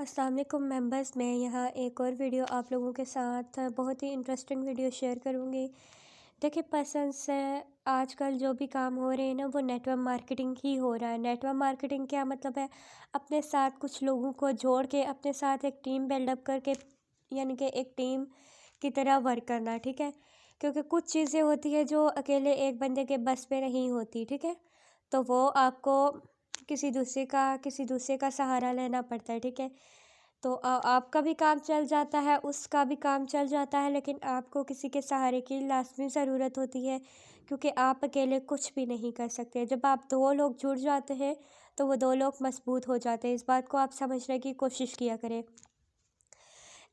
अस्सलाम वालेकुम मेंबर्स, मैं यहाँ एक और वीडियो आप लोगों के साथ बहुत ही इंटरेस्टिंग वीडियो शेयर करूँगी। देखिए, पसंद से आजकल जो भी काम हो रहे हैं ना, वो नेटवर्क मार्केटिंग ही हो रहा है। नेटवर्क मार्केटिंग क्या मतलब है? अपने साथ कुछ लोगों को जोड़ के अपने साथ एक टीम बिल्डअप करके, यानी कि एक टीम की तरह वर्क करना, ठीक है। क्योंकि कुछ चीज़ें होती है जो अकेले एक बंदे के बस पे नहीं होती, ठीक है। तो वो आपको किसी दूसरे का सहारा लेना पड़ता है, ठीक है। तो आपका भी काम चल जाता है, उसका भी काम चल जाता है, लेकिन आपको किसी के सहारे की लाज़मी ज़रूरत होती है, क्योंकि आप अकेले कुछ भी नहीं कर सकते। जब आप दो लोग जुड़ जाते हैं तो वो दो लोग मजबूत हो जाते हैं। इस बात को आप समझने की कोशिश किया करें।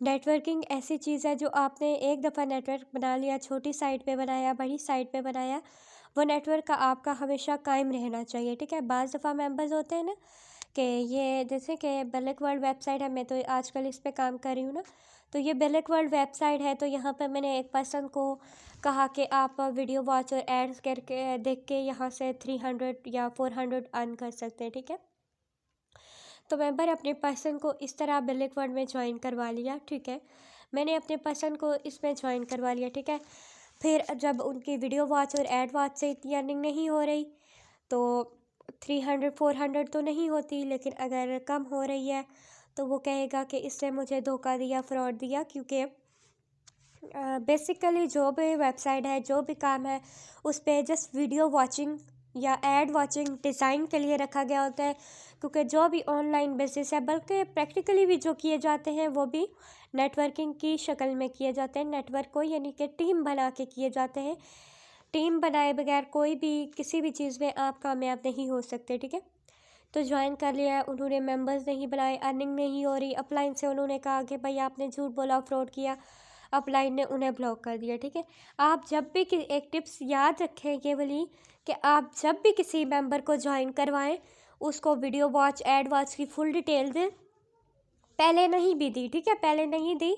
नेटवर्किंग ऐसी चीज़ है जो आपने एक दफ़ा नेटवर्क बना लिया, छोटी साइट पे बनाया, बड़ी साइट पे बनाया, वो नेटवर्क का आपका हमेशा कायम रहना चाहिए, ठीक है। बाज़ दफ़ा मेंबर्स होते हैं ना कि ये जैसे कि बिलक वर्ल्ड वेबसाइट है, मैं तो आजकल इस पे काम कर रही हूँ ना, तो ये बिलक वर्ल्ड वेबसाइट है। तो यहाँ पे मैंने एक पर्सन को कहा कि आप वीडियो वॉच और एड्स करके देख के यहाँ से 300 या 400 अर्न कर सकते हैं, ठीक है। तो मेंबर अपने पर्सन को इस तरह बिलिक वर्ड में ज्वाइन करवा लिया, ठीक है। मैंने अपने पर्सन को इसमें ज्वाइन करवा लिया, ठीक है। फिर जब उनकी वीडियो वॉच और एड वॉच से इतनी अर्निंग नहीं हो रही, तो 300 400 तो नहीं होती, लेकिन अगर कम हो रही है तो वो कहेगा कि इसने मुझे धोखा दिया, फ्रॉड दिया। क्योंकि बेसिकली जो भी वेबसाइट है, जो भी काम है, उस पे जस्ट वीडियो वॉचिंग या एड वॉचिंग डिज़ाइन के लिए रखा गया होता है। क्योंकि जो भी ऑनलाइन बिजनेस है, बल्कि प्रैक्टिकली भी जो किए जाते हैं, वो भी नेटवर्किंग की शक्ल में किए जाते हैं। नेटवर्क को यानी कि टीम बना के किए जाते हैं। टीम बनाए बगैर कोई भी किसी भी चीज़ में आप कामयाब नहीं हो सकते, ठीक है। तो ज्वाइन कर लिया है उन्होंने, मेंबर्स नहीं बनाए, अर्निंग नहीं हो रही। अपलाइन से उन्होंने कहा कि भाई आपने झूठ बोला, फ्रॉड किया। अपलाइन ने उन्हें ब्लॉक कर दिया, ठीक है। आप जब भी एक टिप्स याद रखें ये वाली, कि आप जब भी किसी मेंबर को ज्वाइन करवाएं, उसको वीडियो वॉच एड वॉच की फुल डिटेल दें। पहले नहीं भी दी, ठीक है, पहले नहीं दी।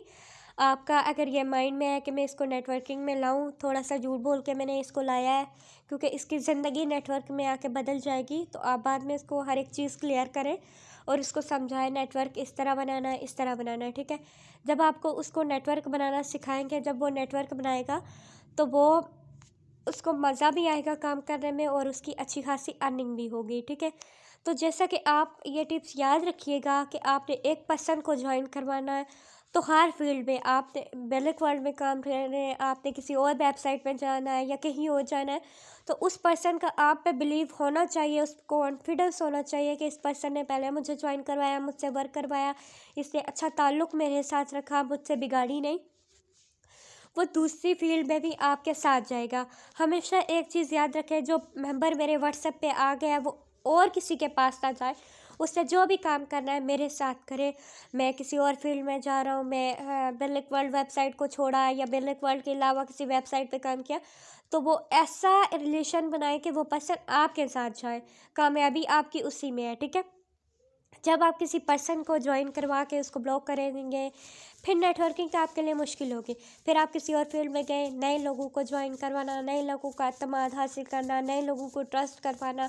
आपका अगर ये माइंड में है कि मैं इसको नेटवर्किंग में लाऊं, थोड़ा सा झूठ बोल के मैंने इसको लाया है क्योंकि इसकी ज़िंदगी नेटवर्क में आके बदल जाएगी, तो आप बाद में इसको हर एक चीज़ क्लियर करें और इसको समझाएं नेटवर्क इस तरह बनाना है, इस तरह बनाना है, ठीक है। जब आपको उसको नेटवर्क बनाना सिखाएंगे, जब वो नेटवर्क बनाएगा, तो वो उसको मज़ा भी आएगा काम करने में और उसकी अच्छी खासी अर्निंग भी होगी, ठीक है। तो जैसा कि आप ये टिप्स याद रखिएगा कि आपने एक पर्सन को ज्वाइन करवाना है, तो हर फील्ड में आपने बेलक वर्ल्ड में काम करना है, आपने किसी और वेबसाइट पे जाना है या कहीं और जाना है, तो उस पर्सन का आप पे बिलीव होना चाहिए, उसको कॉन्फिडेंस होना चाहिए कि इस पर्सन ने पहले मुझे ज्वाइन करवाया, मुझसे वर्क करवाया, इसने अच्छा ताल्लुक़ मेरे साथ रखा, मुझसे बिगाड़ी नहीं, वो दूसरी फील्ड में भी आपके साथ जाएगा। हमेशा एक चीज़ याद रखें, जो मेंबर मेरे व्हाट्सएप पे आ गया वो और किसी के पास ना जाए। उससे जो भी काम करना है मेरे साथ करे। मैं किसी और फील्ड में जा रहा हूँ, मैं बिलक वर्ल्ड वेबसाइट को छोड़ा या बिलक वर्ल्ड के अलावा किसी वेबसाइट पे काम किया, तो वो ऐसा रिलेशन बनाए कि वो पर्सन आपके साथ जाए। कामयाबी आपकी उसी में है, ठीक है। जब आप किसी पर्सन को ज्वाइन करवा के उसको ब्लॉक करेंगे, फिर नेटवर्किंग तो आपके लिए मुश्किल होगी। फिर आप किसी और फील्ड में गए, नए लोगों को ज्वाइन करवाना, नए लोगों का एतमाद हासिल करना, नए लोगों को ट्रस्ट कर पाना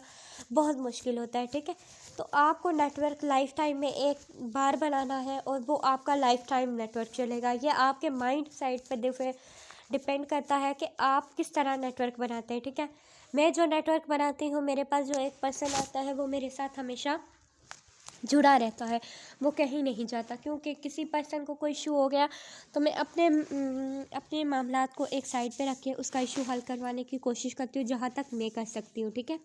बहुत मुश्किल होता है, ठीक है। तो आपको नेटवर्क लाइफ टाइम में एक बार बनाना है और वो आपका लाइफ टाइम नेटवर्क चलेगा। ये आपके माइंड साइड पर डिपेंड करता है कि आप किस तरह नेटवर्क बनाते हैं, ठीक है। मैं जो नेटवर्क बनाती हूँ, मेरे पास जो एक पर्सन आता है वो मेरे साथ हमेशा जुड़ा रहता है, वो कहीं नहीं जाता। क्योंकि किसी पर्सन को कोई इशू हो गया तो मैं अपने मामलात को एक साइड पे रख के उसका इशू हल करवाने की कोशिश करती हूँ, जहाँ तक मैं कर सकती हूँ, ठीक है।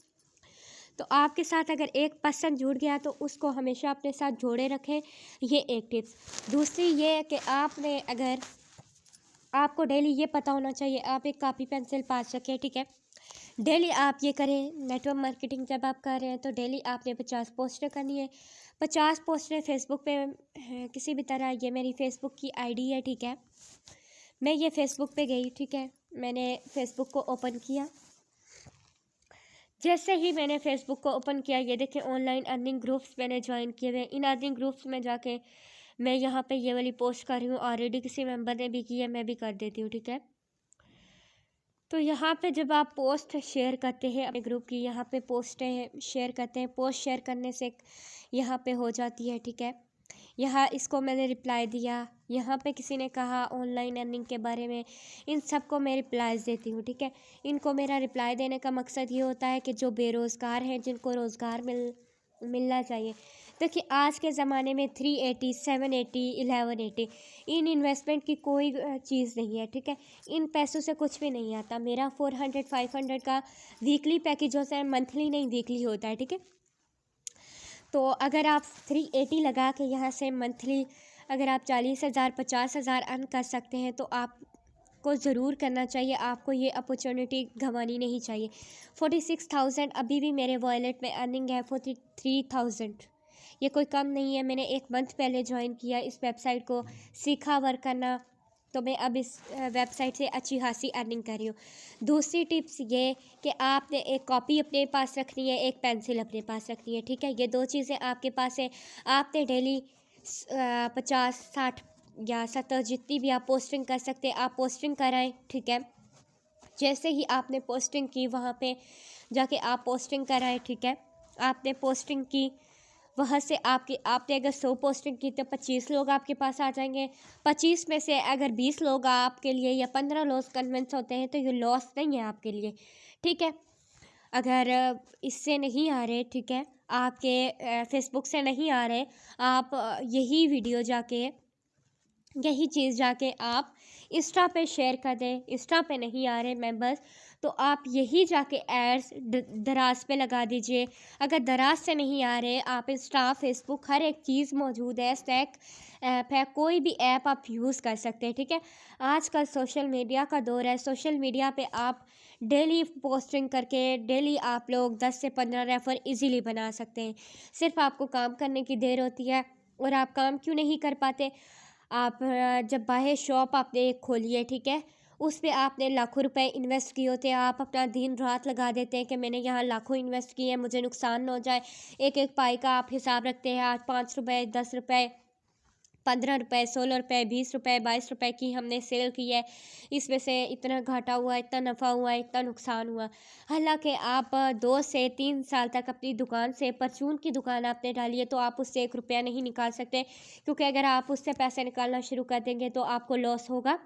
तो आपके साथ अगर एक पर्सन जुड़ गया तो उसको हमेशा अपने साथ जोड़े रखें, ये एक टिप्स। दूसरी ये है कि आपने अगर आपको डेली ये पता होना चाहिए, आप एक कापी पेंसिल पास रखें, ठीक है। डेली आप ये करें, नेटवर्क मार्केटिंग जब आप कर रहे हैं तो डेली आपने 50 पोस्टें करनी है। 50 पोस्टें फेसबुक पे किसी भी तरह, ये मेरी फेसबुक की आईडी है, ठीक है। मैं ये फेसबुक पे गई, ठीक है, मैंने फेसबुक को ओपन किया। जैसे ही मैंने फेसबुक को ओपन किया, ये देखिए ऑनलाइन अर्निंग ग्रुप्स मैंने ज्वाइन किए हुए हैं। इन अर्निंग ग्रुप्स में जाके मैं यहाँ पे ये वाली पोस्ट कर रही हूँ, ऑलरेडी किसी मेंबर ने भी की है, मैं भी कर देती हूँ, ठीक है। तो यहाँ पे जब आप पोस्ट शेयर करते हैं अपने ग्रुप की, यहाँ पे पोस्टें शेयर करते हैं, पोस्ट शेयर करने से यहाँ पे हो जाती है, ठीक है। यहाँ इसको मैंने रिप्लाई दिया, यहाँ पे किसी ने कहा ऑनलाइन अर्निंग के बारे में। इन सबको मैं रिप्लाईज देती हूँ, ठीक है। इनको मेरा रिप्लाई देने का मकसद ये होता है कि जो बेरोज़गार हैं, जिनको रोज़गार मिलना चाहिए। देखिए आज के ज़माने में 380, 780, 1180 इन इन्वेस्टमेंट की कोई चीज़ नहीं है, ठीक है। इन पैसों से कुछ भी नहीं आता। मेरा 400, 500 का वीकली पैकेज होता है, मंथली नहीं वीकली होता है, ठीक है। तो अगर आप 380 लगा के यहाँ से मंथली अगर आप 40,000, 50,000 अर्न कर सकते हैं तो आपको ज़रूर करना चाहिए। आपको ये अपॉर्चुनिटी गंवानी नहीं चाहिए। 46,000 अभी भी मेरे वॉलेट में अर्निंग है। 43,000 ये कोई कम नहीं है। मैंने 1 मंथ पहले ज्वाइन किया इस वेबसाइट को, सीखा वर्क करना, तो मैं अब इस वेबसाइट से अच्छी खासी अर्निंग कर रही हूँ। दूसरी टिप्स ये कि आपने एक कॉपी अपने पास रखनी है, एक पेंसिल अपने पास रखनी है, ठीक है। ये 2 चीज़ें आपके पास है। आपने डेली 50, 60 या 70 जितनी भी आप पोस्टिंग कर सकते हैं आप पोस्टिंग कराएं, ठीक है। जैसे ही आपने पोस्टिंग की वहाँ पे जाके आप पोस्टिंग कराएं, ठीक है। आपने पोस्टिंग की, वहाँ से आपने अगर 100 पोस्टिंग की तो 25 लोग आपके पास आ जाएंगे। 25 में से अगर 20 लोग आपके लिए या 15 लोग कन्विंस होते हैं तो ये लॉस नहीं है आपके लिए, ठीक है। अगर इससे नहीं आ रहे, ठीक है, आपके फेसबुक से नहीं आ रहे, आप यही वीडियो जाके, यही चीज़ जाके आप इंस्टा पे शेयर कर दें। इंस्टा पे नहीं आ रहे मेंबर्स तो आप यही जाके एड्स दराज पे लगा दीजिए। अगर दराज से नहीं आ रहे, आप इंस्टा, फेसबुक, हर एक चीज़ मौजूद है। स्नैक ऐप है, कोई भी ऐप आप यूज़ कर सकते हैं, ठीक है। आजकल सोशल मीडिया का दौर है। सोशल मीडिया पे आप डेली पोस्टिंग करके डेली आप लोग 10 से 15 रेफर इजीली बना सकते हैं। सिर्फ आपको काम करने की देर होती है। और आप काम क्यों नहीं कर पाते? आप जब बाहर शॉप आपने एक खोली है, ठीक है, उस पे आपने लाखों रुपए इन्वेस्ट किए होते हैं। आप अपना दिन रात लगा देते हैं कि मैंने यहाँ लाखों इन्वेस्ट किए हैं, मुझे नुकसान न हो जाए। एक एक पाई का आप हिसाब रखते हैं। आज 5 रुपये, 10 रुपये, 15 रुपये, 16 रुपये, 20 रुपये, 22 रुपये की हमने सेल की है। इसमें से इतना घाटा हुआ, इतना नफ़ा हुआ, इतना नुकसान हुआ। हालांकि आप 2 से 3 साल तक अपनी दुकान से, परचून की दुकान आपने डाली है, तो आप उससे 1 रुपया नहीं निकाल सकते, क्योंकि अगर आप उससे पैसे निकालना शुरू कर देंगे तो आपको लॉस होगा।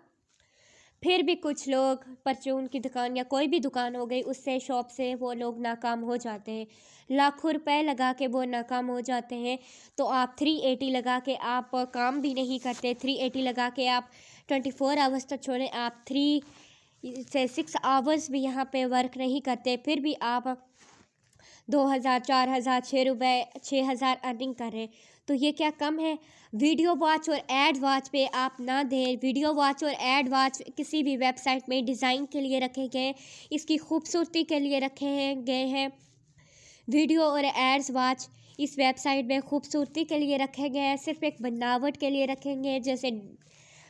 फिर भी कुछ लोग परचून की दुकान या कोई भी दुकान हो गई, उससे शॉप से वो लोग नाकाम हो जाते हैं। लाखों रुपए लगा के वो नाकाम हो जाते हैं। तो आप 380 लगा के आप काम भी नहीं करते। 380 लगा के आप 24 आवर्स तक छोड़ें, आप 3 से 6 आवर्स भी यहाँ पे वर्क नहीं करते, फिर भी आप 2,000, 4,000, 6,000 अर्निंग कर रहे हैं। तो ये क्या कम है? वीडियो वॉच और एड वॉच पे आप ना दें। वीडियो वॉच और एड वॉच किसी भी वेबसाइट में डिज़ाइन के लिए रखे गए, इसकी खूबसूरती के लिए गए हैं। वीडियो और एड्स वॉच इस वेबसाइट में खूबसूरती के लिए रखे गए हैं, सिर्फ एक बनावट के लिए रखेंगे। जैसे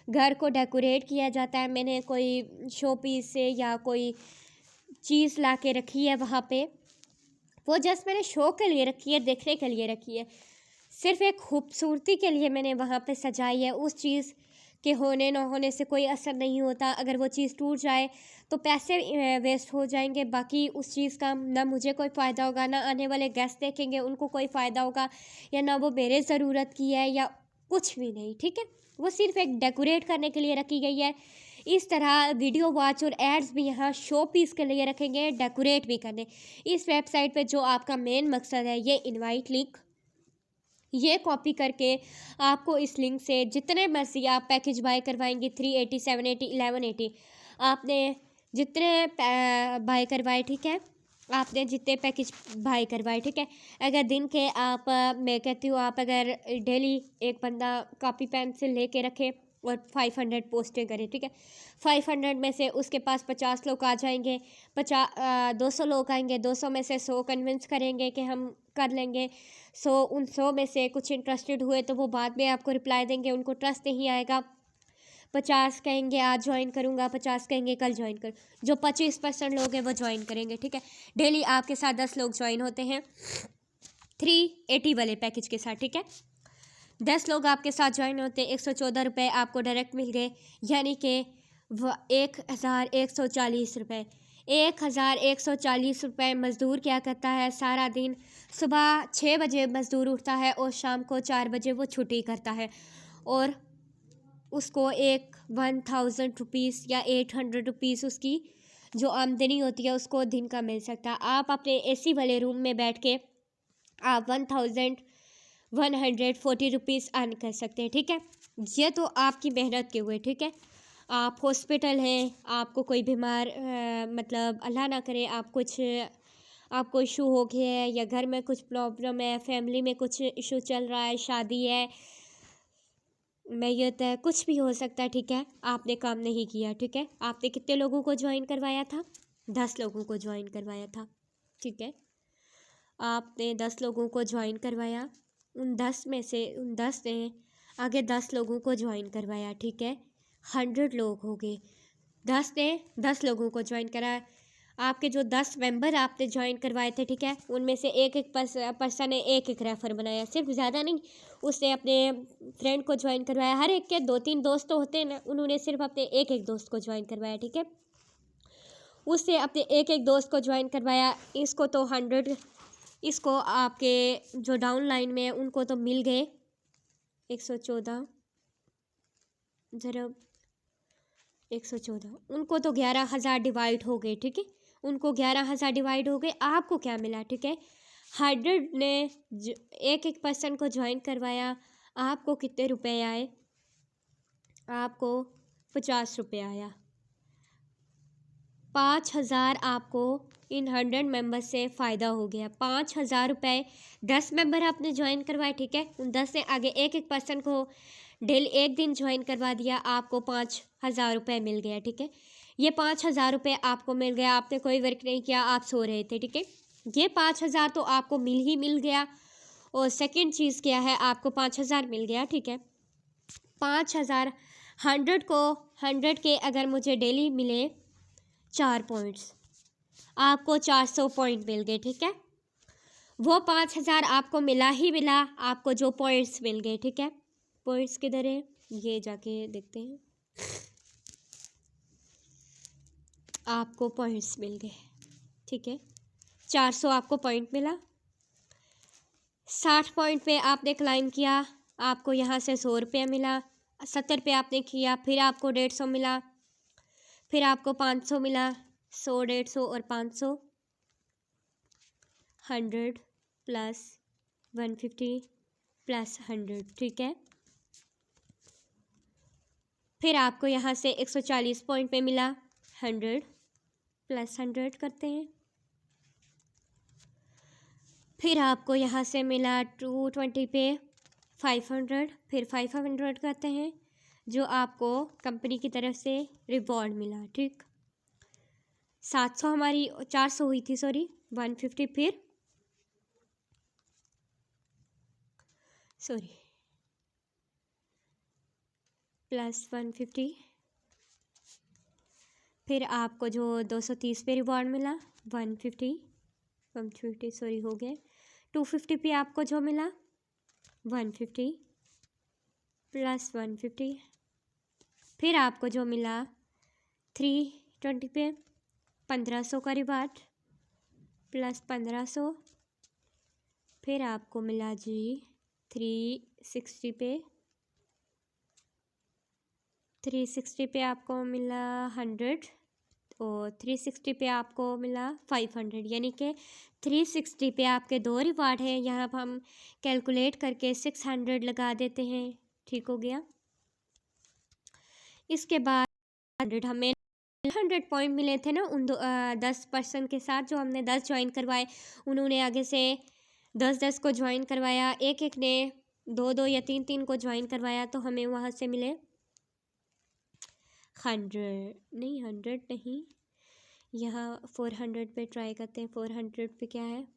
घर को डेकोरेट किया जाता है, मैंने कोई शो पीस से या कोई चीज़ ला के रखी है वहाँ पे, वो जस्ट मैंने शो के लिए रखी है, देखने के लिए रखी है, सिर्फ एक खूबसूरती के लिए मैंने वहाँ पे सजाई है। उस चीज़ के होने ना होने से कोई असर नहीं होता। अगर वो चीज़ टूट जाए तो पैसे वेस्ट हो जाएंगे। बाकी उस चीज़ का ना मुझे कोई फ़ायदा होगा, ना आने वाले गेस्ट देखेंगे उनको कोई फ़ायदा होगा, या ना वो मेरे ज़रूरत की है, या कुछ भी नहीं, ठीक है। वो सिर्फ एक डेकोरेट करने के लिए रखी गई है। इस तरह वीडियो वॉच और एड्स भी यहाँ शो पीस के लिए रखेंगे, डेकोरेट भी करने। इस वेबसाइट पे जो आपका मेन मकसद है, ये इनवाइट लिंक, ये कॉपी करके आपको इस लिंक से जितने मर्जी आप पैकेज बाय करवाएंगे, 380, 780, 1180, आपने जितने बाय करवाए, ठीक है, आपने जितने पैकेज बाय करवाए, ठीक है। अगर दिन के आप मैं कहती हूँ आप अगर डेली एक बंदा कॉपी पेंसिल लेके रखे और 500 पोस्टें करें, ठीक है, 500 में से उसके पास 50 लोग आ जाएंगे, 200 लोग आएंगे, 200 में से 100 कन्विंस करेंगे कि हम कर लेंगे। 100 में से कुछ इंटरेस्टेड हुए तो वो बाद में आपको रिप्लाई देंगे, उनको ट्रस्ट नहीं आएगा। 50 कहेंगे आज ज्वाइन करूँगा, 50 कहेंगे कल ज्वाइन करूँ। जो 25% लोग हैं वो ज्वाइन करेंगे, ठीक है। डेली आपके साथ 10 लोग ज्वाइन होते हैं 380 वाले पैकेज के साथ, ठीक है। 10 लोग आपके साथ ज्वाइन होते हैं, 114 रुपये आपको डायरेक्ट मिल गए, यानी कि 1,140 रुपये। ₹1140 मज़दूर क्या करता है सारा दिन। सुबह 6 बजे मज़दूर उठता है और शाम को 4 बजे वो छुट्टी करता है, और उसको एक ₹1000 या ₹800 उसकी जो आमदनी होती है उसको दिन का मिल सकता है। आप अपने एसी वाले रूम में बैठ के आप ₹1140 अर्न कर सकते हैं, ठीक है। ये तो आपकी मेहनत के हुए, ठीक है। आप हॉस्पिटल हैं, आपको कोई बीमार मतलब अल्लाह ना करे आपको इशू हो गया है, या घर में कुछ प्रॉब्लम है, फैमिली में कुछ इशू चल रहा है, शादी है, मैयत है, कुछ भी हो सकता है, ठीक है। आपने काम नहीं किया, ठीक है। आपने कितने लोगों को ज्वाइन करवाया था? 10 लोगों को ज्वाइन करवाया था, ठीक है। आपने 10 लोगों को ज्वाइन करवाया, उन 10 ने आगे 10 लोगों को ज्वाइन करवाया, ठीक है। 100 लोग हो गए। 10 ने 10 लोगों को ज्वाइन कराया। आपके जो 10 मेंबर आपने ज्वाइन करवाए थे, ठीक है, उनमें से एक पर्सन ने एक रेफ़र बनाया, सिर्फ ज़्यादा नहीं, उसने अपने फ्रेंड को ज्वाइन करवाया। हर एक के 2-3 दोस्त तो होते हैं ना, उन्होंने सिर्फ अपने एक दोस्त को ज्वाइन करवाया, ठीक है। उससे अपने एक दोस्त को ज्वाइन करवाया। इसको तो 100, इसको आपके जो डाउन लाइन में है उनको तो मिल गए 114 ज़रा 114, उनको तो 11,000 डिवाइड हो गए, ठीक है। उनको 11,000 डिवाइड हो गए। आपको क्या मिला, ठीक है। 100 ने एक पर्सन को ज्वाइन करवाया, आपको कितने रुपए आए? आपको ₹50 आया। 5,000 आपको इन 100 मेंबर से फ़ायदा हो गया। 5,000 रुपये 10 मेंबर आपने ज्वाइन करवाए, ठीक है। उन 10 से आगे एक पर्सन को डेली एक दिन ज्वाइन करवा दिया, आपको 5,000 रुपये मिल गया, ठीक है। ये 5,000 रुपये आपको मिल गया, आपने कोई वर्क नहीं किया, आप सो रहे थे, ठीक है। ये 5,000 तो आपको मिल गया। और सेकंड चीज़ क्या है, आपको 5,000 मिल गया, ठीक है। 5,000 100 के अगर मुझे डेली मिले 4 पॉइंट्स, आपको 400 पॉइंट मिल गए, ठीक है। वो 5,000 आपको मिला ही मिला, आपको जो पॉइंट्स मिल गए, ठीक है। पॉइंट्स किधर है, ये जाके देखते हैं। आपको पॉइंट्स मिल गए, ठीक है। 400 आपको पॉइंट मिला। 60 पॉइंट पे आपने क्लाइम किया, आपको यहाँ से 100 रुपया मिला। 70 पे आपने किया, फिर आपको 150 मिला, फिर आपको 500 मिला। 100, 150 और 500, 100 प्लस 150 प्लस 100, ठीक है। फिर आपको यहाँ से 140 पॉइंट पे मिला। 100 प्लस 100 करते हैं। फिर आपको यहाँ से मिला 220 पे 500, फिर 500 करते हैं, जो आपको कंपनी की तरफ से रिवॉर्ड मिला, ठीक। 700 हमारी 400 हुई थी, सॉरी 150, फिर सॉरी प्लस 150, फिर आपको जो 230 पे रिवॉर्ड मिला 150 सॉरी हो गए। 250 पे आपको जो मिला 150 प्लस 150, फिर आपको जो मिला 320 पे 1500 का रिवार्ड प्लस 1500, फिर आपको मिला जी 360 पे आपको मिला 100, और 360 पे आपको मिला 500, यानी कि 360 पे आपके 2 रिवार्ड हैं। यहाँ पर हम कैलकुलेट करके 600 लगा देते हैं, ठीक हो गया। इसके बाद 100 हमें 100 पॉइंट मिले थे ना उन 10 पर्सन के साथ, जो हमने 10 ज्वाइन करवाए, उन्होंने आगे से 10 को ज्वाइन करवाया, एक ने 2 या 3 को ज्वाइन करवाया, तो हमें वहाँ से मिले 100 नहीं, यहाँ 400 पे ट्राई करते हैं। 400 पे क्या है,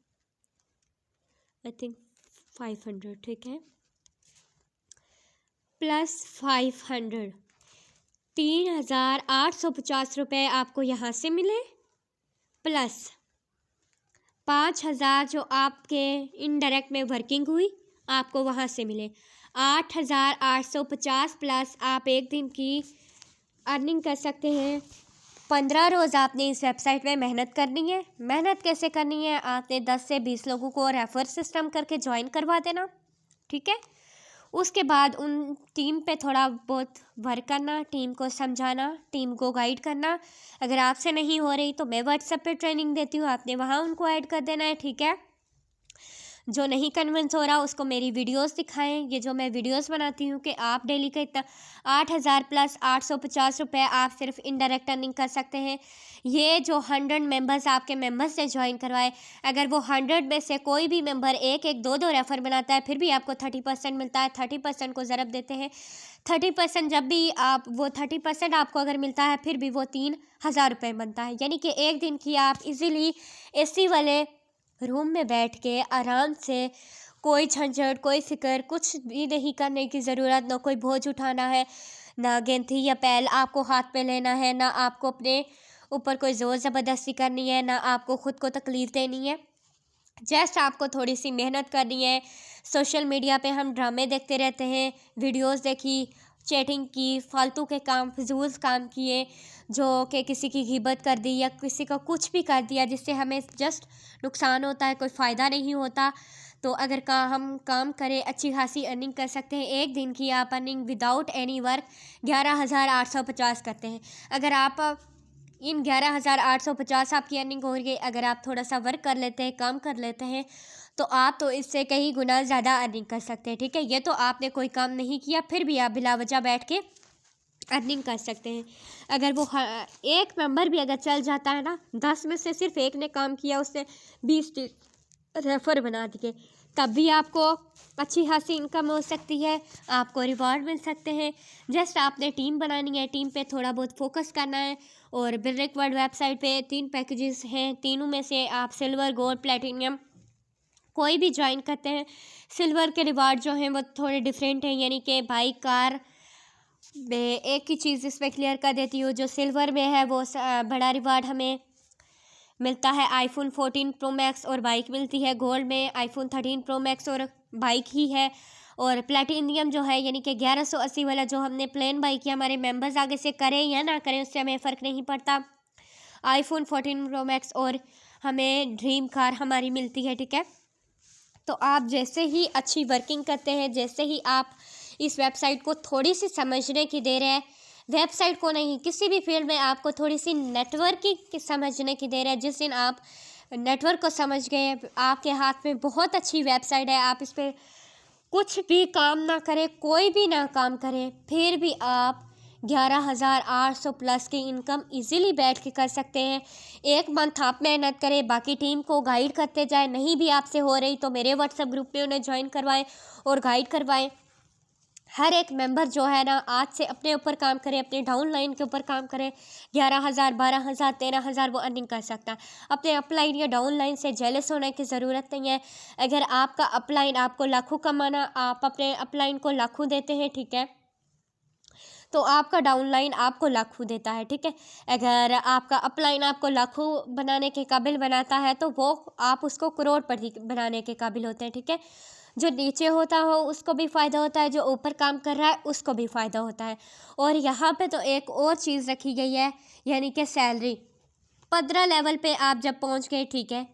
आई थिंक 500, ठीक है। प्लस 500 3,850 रुपये आपको यहाँ से मिले, प्लस 5,000 जो आपके इनडायरेक्ट में वर्किंग हुई आपको वहाँ से मिले। 8,850 प्लस आप एक दिन की अर्निंग कर सकते हैं 15 रोज़ आपने इस वेबसाइट में मेहनत करनी है। मेहनत कैसे करनी है, आपने 10 से 20 लोगों को रेफर सिस्टम करके ज्वाइन करवा देना, ठीक है। उसके बाद उन टीम पे थोड़ा बहुत वर्क करना, टीम को समझाना, टीम को गाइड करना। अगर आपसे नहीं हो रही तो मैं व्हाट्सएप पे ट्रेनिंग देती हूँ, आपने वहाँ उनको ऐड कर देना है, ठीक है। जो नहीं कन्विंस हो रहा उसको मेरी वीडियोस दिखाएं। ये जो मैं वीडियोस बनाती हूँ कि आप डेली का इतना 8,000 प्लस 850 रुपये आप सिर्फ इनडायरेक्ट अर्निंग कर सकते हैं। ये जो 100 मेंबर्स आपके मेंबर्स से ज्वाइन करवाए, अगर वो 100 में से कोई भी मेंबर एक एक दो दो रेफर बनाता है, फिर भी आपको 30% मिलता है। 30% को ज़रब देते हैं, 30% जब भी आप वो 30% आपको अगर मिलता है, फिर भी वो 3,000 रुपये बनता है। यानी कि एक दिन की आप इजीली एसी वाले रूम में बैठ के आराम से, कोई झंझट कोई फिक्र कुछ भी नहीं करने की ज़रूरत, ना कोई बोझ उठाना है, ना गेंथी या पैल आपको हाथ पे लेना है, ना आपको अपने ऊपर कोई ज़ोर ज़बरदस्ती करनी है, ना आपको ख़ुद को तकलीफ़ देनी है। जस्ट आपको थोड़ी सी मेहनत करनी है। सोशल मीडिया पे हम ड्रामे देखते रहते हैं, वीडियोस देखी, चैटिंग की, फालतू के काम फजूल काम किए, जो कि किसी की गिबत कर दी या किसी का कुछ भी कर दिया जिससे हमें जस्ट नुकसान होता है, कोई फ़ायदा नहीं होता। तो अगर हम काम करें, अच्छी खासी अर्निंग कर सकते हैं। एक दिन की आप अर्निंग विदाउट एनी वर्क 11,850 करते हैं। अगर आप इन 11,850 आपकी अर्निंग हो रही है, अगर आप थोड़ा सा वर्क कर लेते हैं, काम कर लेते हैं, तो आप तो इससे कई गुना ज़्यादा अर्निंग कर सकते हैं, ठीक है। ये तो आपने कोई काम नहीं किया, फिर भी आप बिला वजह बैठ के अर्निंग कर सकते हैं। अगर वो एक मेंबर भी अगर चल जाता है ना, 10 में से सिर्फ एक ने काम किया, उसने 20 रेफर बना दिए, तब भी आपको अच्छी खासी इनकम हो सकती है, आपको रिवॉर्ड मिल सकते हैं। जस्ट आपने टीम बनानी है, टीम पे थोड़ा बहुत फोकस करना है। और बिलरेक वर्ल्ड वेबसाइट पे 3 पैकेजेस हैं, तीनों में से आप सिल्वर गोल्ड प्लेटिनियम कोई भी ज्वाइन करते हैं। सिल्वर के रिवार्ड जो हैं वो थोड़े डिफरेंट हैं, यानी कि बाइक कार में एक ही चीज़ इसमें क्लियर कर देती हूँ, जो सिल्वर में है वो बड़ा रिवार्ड हमें मिलता है आईफोन 14 प्रो मैक्स और बाइक मिलती है। गोल्ड में आईफोन 13 प्रो मैक्स और बाइक ही है। और प्लेटिनियम जो है यानी कि 1180 वाला जो हमने प्लेन बाइक किया, हमारे मेंबर्स आगे से करें या ना करें उससे हमें फ़र्क नहीं पड़ता। आईफोन 14 प्रो मैक्स और हमें ड्रीम कार हमारी मिलती है, ठीक है। तो आप जैसे ही अच्छी वर्किंग करते हैं, जैसे ही आप इस वेबसाइट को थोड़ी सी समझने की देर है, वेबसाइट को नहीं किसी भी फील्ड में आपको थोड़ी सी नेटवर्किंग की समझने की देर है, जिस दिन आप नेटवर्क को समझ गए, आपके हाथ में बहुत अच्छी वेबसाइट है, आप इस पर कुछ भी काम ना करें, कोई भी ना काम करें, फिर भी आप 11,800 प्लस की इनकम इजीली बैठ के कर सकते हैं। एक मंथ आप मेहनत करें, बाकी टीम को गाइड करते जाएं। नहीं भी आपसे हो रही तो मेरे व्हाट्सएप ग्रुप में उन्हें ज्वाइन करवाएं और गाइड करवाएं। हर एक मेंबर जो है ना, आज से अपने ऊपर काम करे, अपने डाउन लाइन के ऊपर काम करे। 11,000 12,000 13,000 वो अर्निंग कर सकता है। अपने अपलाइन या डाउन लाइन से जेलस होने की ज़रूरत नहीं है। अगर आपका अपलाइन आपको लाखों कमाना, आप अपने अपलाइन को लाखों देते हैं, ठीक है, तो आपका डाउनलाइन आपको लाखों देता है, ठीक है। अगर आपका अपलाइन आपको लाखों बनाने के काबिल बनाता है, तो वो आप उसको करोड़पति बनाने के काबिल होते हैं, ठीक है। जो नीचे होता हो उसको भी फ़ायदा होता है, जो ऊपर काम कर रहा है उसको भी फ़ायदा होता है। और यहाँ पे तो एक और चीज़ रखी गई है, यानी कि सैलरी। 15 लेवल पे आप जब पहुँच गए, ठीक है,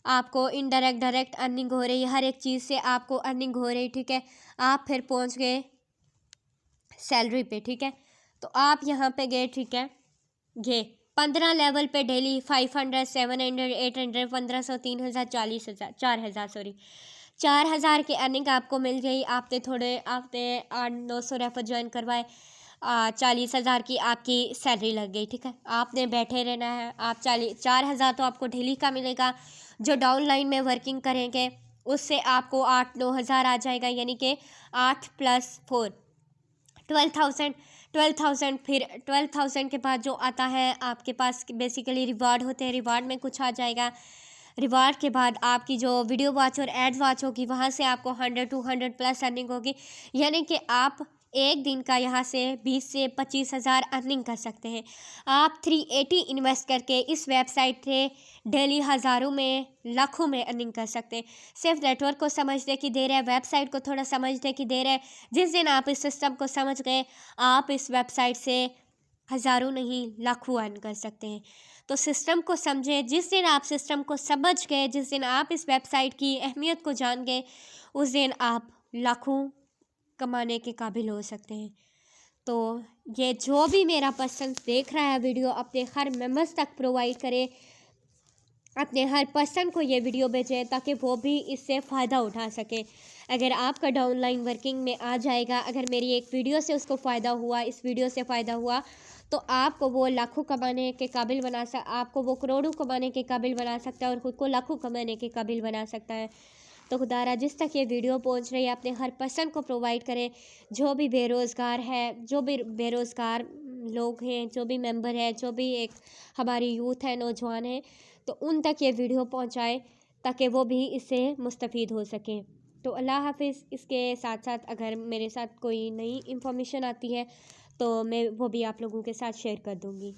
आपको इनडायरेक्ट डायरेक्ट अर्निंग हो रही है, हर एक चीज़ से आपको अर्निंग हो रही, ठीक है। आप फिर पहुँच गए सैलरी पे, ठीक है। तो आप यहाँ पे गए, ठीक है, ये 15 लेवल पे डेली 500 700 800 1500 3,000 40,000 4,000 सॉरी 4,000 की अर्निंग आपको मिल गई। आपने 800-900 रेफर ज्वाइन करवाए, 40,000 की आपकी सैलरी लग गई, ठीक है। आपने बैठे रहना है, आप 4,000 तो आपको डेली का मिलेगा। जो डाउन लाइन में वर्किंग करेंगे उससे आपको 8-9,000 आ जाएगा, यानी कि 8 + 4 12,000 फिर 12,000 के बाद जो आता है आपके पास बेसिकली रिवार्ड होते हैं, रिवार्ड में कुछ आ जाएगा। रिवार्ड के बाद आपकी जो वीडियो वॉच और एड वॉच होगी, वहाँ से आपको 100-200 प्लस अर्निंग होगी, यानी कि आप एक दिन का यहाँ से 20 से 25,000 अर्निंग कर सकते हैं। आप 380 इन्वेस्ट करके इस वेबसाइट से डेली हज़ारों में लाखों में अर्निंग कर सकते हैं। सिर्फ नेटवर्क को समझने की देर है, वेबसाइट को थोड़ा समझने की देर है। जिस दिन आप इस सिस्टम को समझ गए, आप इस वेबसाइट से हज़ारों नहीं लाखों अर्न कर सकते हैं। तो सिस्टम को समझें। जिस दिन आप सिस्टम को समझ गए, जिस दिन आप इस वेबसाइट की अहमियत को जान गए, उस दिन आप लाखों कमाने के काबिल हो सकते हैं। तो ये जो भी मेरा पर्सन देख रहा है वीडियो, अपने हर मेंबर्स तक प्रोवाइड करे, अपने हर पर्सन को ये वीडियो भेजें ताकि वो भी इससे फ़ायदा उठा सके। अगर आपका डाउनलाइन वर्किंग में आ जाएगा, अगर मेरी एक वीडियो से उसको फ़ायदा हुआ, इस वीडियो से फ़ायदा हुआ, तो आपको वो लाखों कमाने के काबिल आपको वो करोड़ों कमाने के काबिल बना सकता है और ख़ुद को लाखों कमाने के काबिल बना सकता है। तो खुदारा जिस तक ये वीडियो पहुंच रही है, अपने हर पर्सन को प्रोवाइड करें। जो भी बेरोज़गार है, जो भी बेरोज़गार लोग हैं, जो भी मेंबर है, जो भी एक हमारी यूथ है, नौजवान है, तो उन तक ये वीडियो पहुंचाएं ताकि वो भी इससे मुस्तफ़ीद हो सकें। तो अल्लाह हाफ़िज़। इसके साथ साथ अगर मेरे साथ कोई नई इन्फॉर्मेशन आती है तो मैं वो भी आप लोगों के साथ शेयर कर दूँगी।